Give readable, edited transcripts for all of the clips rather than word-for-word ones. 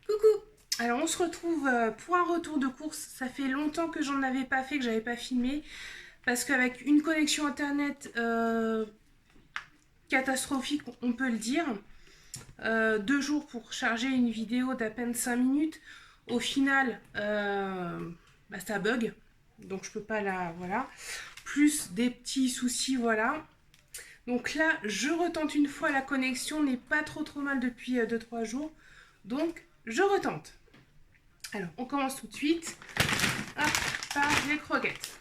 Coucou! Alors on se retrouve pour un retour de course. Ça fait longtemps que j'en avais pas fait, que j'avais pas filmé. Parce qu'avec une connexion internet catastrophique, on peut le dire, 2 jours pour charger une vidéo d'à peine 5 minutes, au final, ça bug. Donc je peux pas la... Voilà. Plus des petits soucis, voilà. Donc là, je retente une fois, la connexion n'est pas trop mal depuis 2-3 jours. Donc je retente. Alors, on commence tout de suite hop, par les croquettes.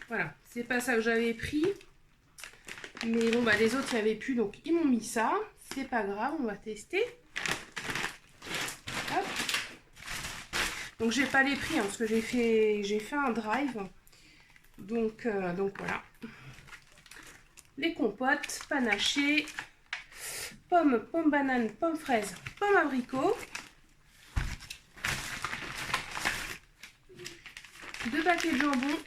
Voilà, c'est pas ça que j'avais pris. Mais bon, les autres, il n'y avait plus, donc ils m'ont mis ça. C'est pas grave, on va tester. Hop. Donc, j'ai pas les prix, parce que j'ai fait un drive. Donc voilà. Les compotes, panachées, pommes banane, pommes fraises, pommes abricot. 2 paquets de jambon.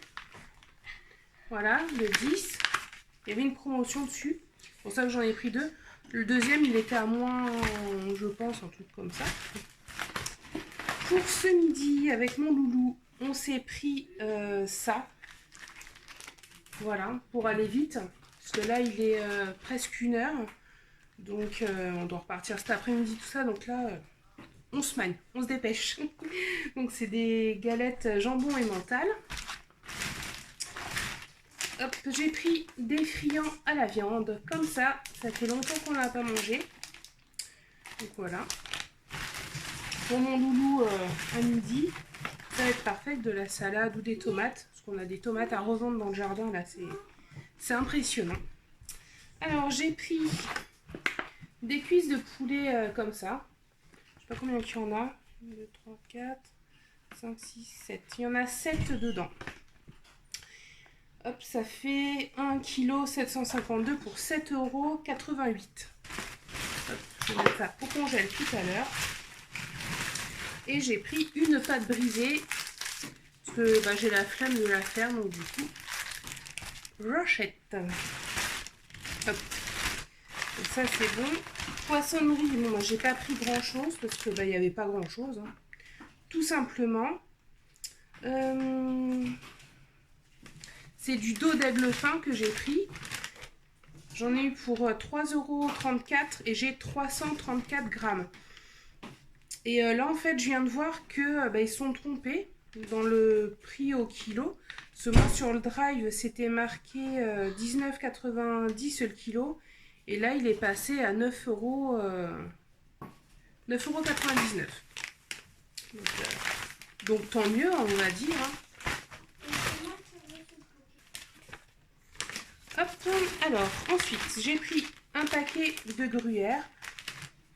Voilà, le 10. Il y avait une promotion dessus. C'est pour ça que j'en ai pris 2. Le deuxième, il était à moins, je pense, un truc comme ça. Pour ce midi, avec mon loulou, on s'est pris ça. Voilà, pour aller vite. Parce que là, il est presque 1h. Donc, on doit repartir cet après-midi, tout ça. Donc là, on se manie, on se dépêche. Donc, c'est des galettes jambon et mental. Hop, j'ai pris des friands à la viande, comme ça fait longtemps qu'on n'a pas mangé. Donc voilà. Pour mon loulou à midi, ça va être parfait, de la salade ou des tomates, parce qu'on a des tomates à revendre dans le jardin, là c'est impressionnant. Alors j'ai pris des cuisses de poulet comme ça. Je sais pas combien il y en a. 1, 2, 3, 4, 5, 6, 7. Il y en a 7 dedans. Hop, ça fait 1,752 kg pour 7,88 €. Hop, je vais mettre ça au congèle tout à l'heure. Et j'ai pris une pâte brisée. Parce que j'ai la flemme de la faire, donc du coup, j'achète. Hop. Donc ça c'est bon. Poissonnerie, bon, moi j'ai pas pris grand chose parce que il n'y avait pas grand chose. Hein. Tout simplement. C'est du dos d'aigle fin que j'ai pris. J'en ai eu pour 3,34 € et j'ai 334 grammes. Et là, en fait, je viens de voir que ils sont trompés dans le prix au kilo. Parce que moi, sur le drive, c'était marqué 19,90 € le kilo. Et là, il est passé à 9,99 €. Donc, tant mieux, on va dire. Hein. Hop, alors ensuite j'ai pris un paquet de gruyère.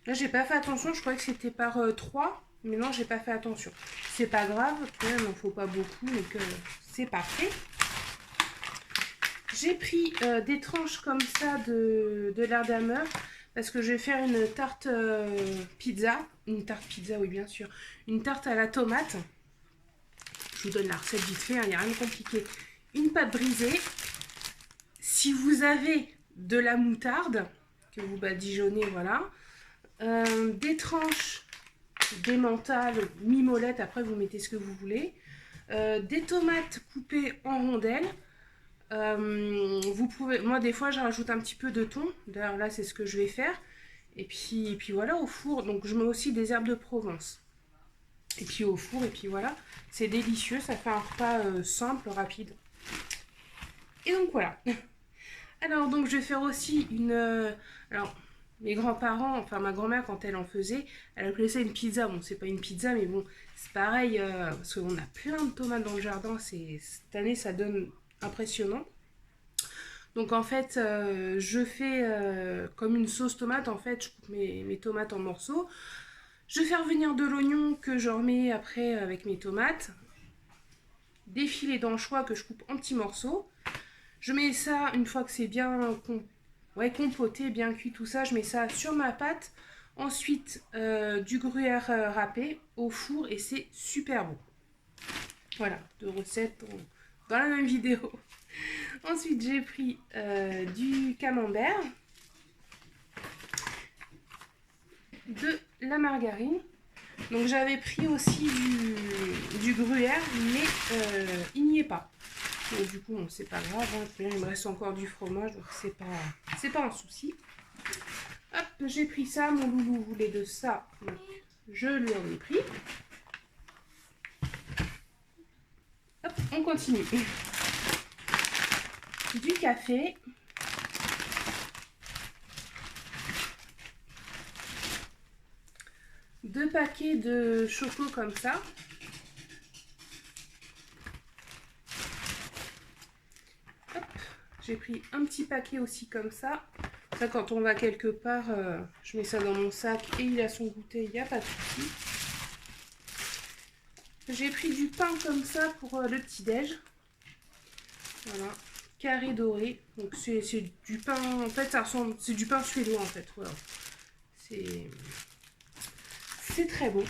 Là j'ai pas fait attention, je croyais que c'était par 3, mais non j'ai pas fait attention. C'est pas grave, il n'en faut pas beaucoup, mais que c'est parfait. J'ai pris des tranches comme ça de l'Ardhammer parce que je vais faire une tarte pizza. Une tarte pizza, oui bien sûr. Une tarte à la tomate. Je vous donne la recette vite fait, il n'y a rien de compliqué. Une pâte brisée. Si vous avez de la moutarde, que vous badigeonnez, voilà, des tranches d'emmental, mi-molette, après vous mettez ce que vous voulez, des tomates coupées en rondelles, vous pouvez, moi des fois je rajoute un petit peu de thon, d'ailleurs là c'est ce que je vais faire, et puis voilà au four, donc je mets aussi des herbes de Provence, et puis au four, et puis voilà, c'est délicieux, ça fait un repas simple, rapide, et donc voilà. Alors, donc, je vais faire aussi une... alors, mes grands-parents, enfin ma grand-mère, quand elle en faisait, elle appelait ça une pizza. Bon, c'est pas une pizza, mais bon, c'est pareil, parce qu'on a plein de tomates dans le jardin. Cette année, ça donne impressionnant. Donc, en fait, je fais comme une sauce tomate. En fait, je coupe mes tomates en morceaux. Je fais revenir de l'oignon que je remets après avec mes tomates. Des filets d'anchois que je coupe en petits morceaux. Je mets ça, une fois que c'est bien compoté, bien cuit, tout ça, je mets ça sur ma pâte. Ensuite, du gruyère râpé au four et c'est super bon. Voilà, 2 recettes dans la même vidéo. Ensuite, j'ai pris du camembert, de la margarine. Donc j'avais pris aussi du gruyère, mais il n'y est pas. Donc du coup, bon, c'est pas grave, hein. Il me reste encore du fromage, donc c'est pas un souci. Hop, j'ai pris ça, mon loulou voulait de ça, donc je lui en ai pris. Hop, on continue. Du café. Deux paquets de choco comme ça. Hop, j'ai pris un petit paquet aussi comme ça. Ça, quand on va quelque part, je mets ça dans mon sac et il a son goûter, il n'y a pas de souci. J'ai pris du pain comme ça pour le petit-déj. Voilà, carré doré. Donc c'est du pain, en fait ça ressemble, c'est du pain suédois en fait. Voilà. C'est très beau.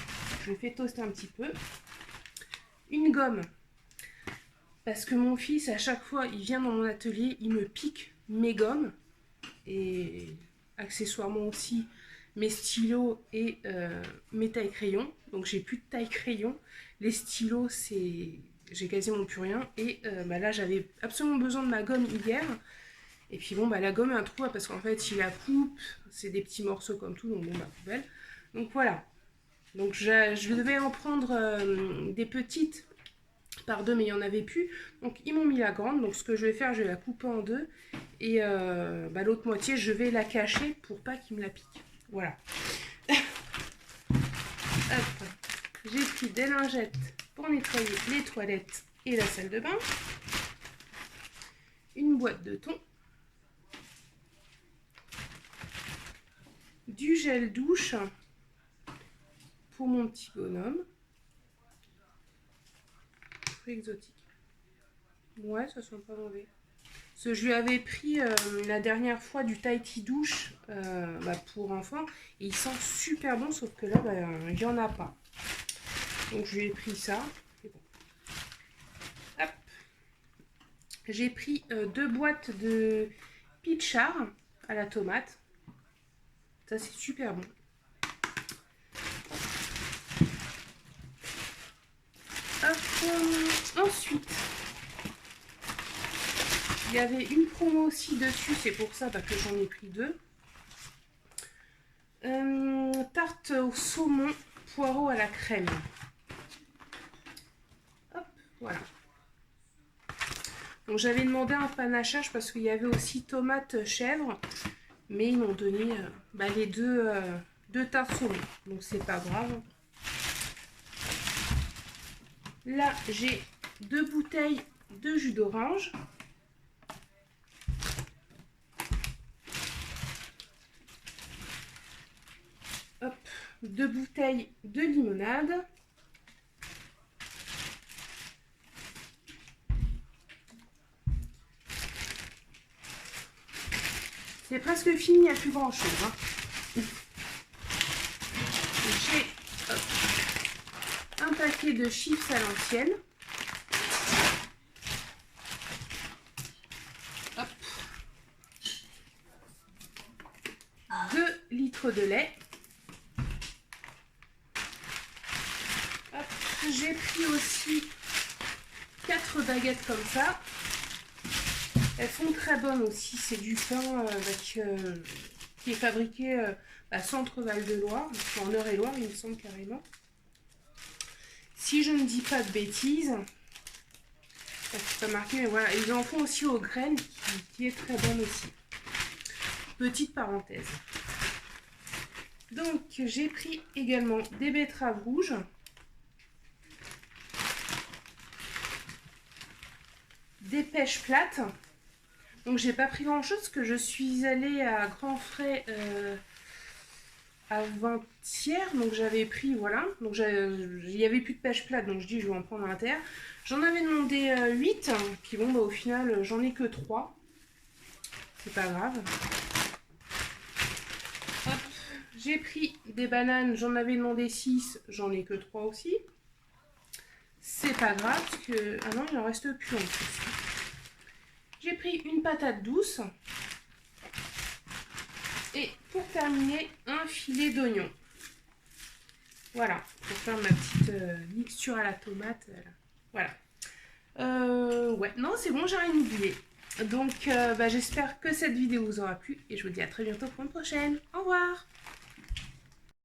Je le fais toaster un petit peu. Une gomme. Parce que mon fils, à chaque fois, il vient dans mon atelier, il me pique mes gommes. Et accessoirement aussi mes stylos et mes tailles-crayons. Donc j'ai plus de taille-crayon. Les stylos, j'ai quasiment plus rien. Et là, j'avais absolument besoin de ma gomme hier. Et puis bon, la gomme est un trou parce qu'en fait, il la coupe. C'est des petits morceaux comme tout, donc bon, poubelle. Donc voilà. Donc je devais en prendre des petites par deux, mais il n'y en avait plus. Donc ils m'ont mis la grande. Donc ce que je vais faire, je vais la couper en deux. Et l'autre moitié, je vais la cacher pour pas qu'il me la pique. Voilà. Hop. J'ai pris des lingettes pour nettoyer les toilettes et la salle de bain. Une boîte de thon. Du gel douche pour mon petit bonhomme. Fruits exotiques. Ouais, ça sent pas mauvais. Parce que je lui avais pris la dernière fois du Tahiti douche pour enfants. Et il sent super bon, sauf que là, il n'y en a pas. Donc je lui ai pris ça. Bon. Hop. J'ai pris 2 boîtes de pitchar à la tomate. Ça, c'est super bon. Ensuite, il y avait une promo aussi dessus, c'est pour ça que j'en ai pris 2. Tarte au saumon, poireau à la crème. Hop, voilà. Donc j'avais demandé un panachage parce qu'il y avait aussi tomate chèvre, mais ils m'ont donné les deux tartes saumon, donc c'est pas grave. Là, j'ai 2 bouteilles de jus d'orange. Hop, 2 bouteilles de limonade. C'est presque fini, il n'y a plus grand chose. Hein. J'ai un paquet de chips à l'ancienne. 2 litres de lait. J'ai pris aussi 4 baguettes comme ça. Elles sont très bonnes aussi. C'est du pain qui est fabriqué à Centre Val-de-Loire, en Eure-et-Loire, il me semble carrément. Si je ne dis pas de bêtises, c'est pas marqué, mais voilà, ils en font aussi aux graines, qui est très bonne aussi. Petite parenthèse. Donc, j'ai pris également des betteraves rouges. Des pêches plates. Donc j'ai pas pris grand chose parce que je suis allée à Grand Frais avant-hier. Donc j'avais pris, voilà. Donc il n'y avait plus de pêche plate. Donc je dis je vais en prendre un terre. J'en avais demandé 8. Puis bon, au final, j'en ai que 3. C'est pas grave. Hop. J'ai pris des bananes. J'en avais demandé 6. J'en ai que 3 aussi. C'est pas grave parce que... Ah non, il en reste plus en plus. J'ai pris une patate douce. Et pour terminer, un filet d'oignon. Voilà, pour faire ma petite mixture à la tomate. Voilà. Ouais, non, c'est bon, j'ai rien oublié. Donc, j'espère que cette vidéo vous aura plu et je vous dis à très bientôt pour une prochaine. Au revoir!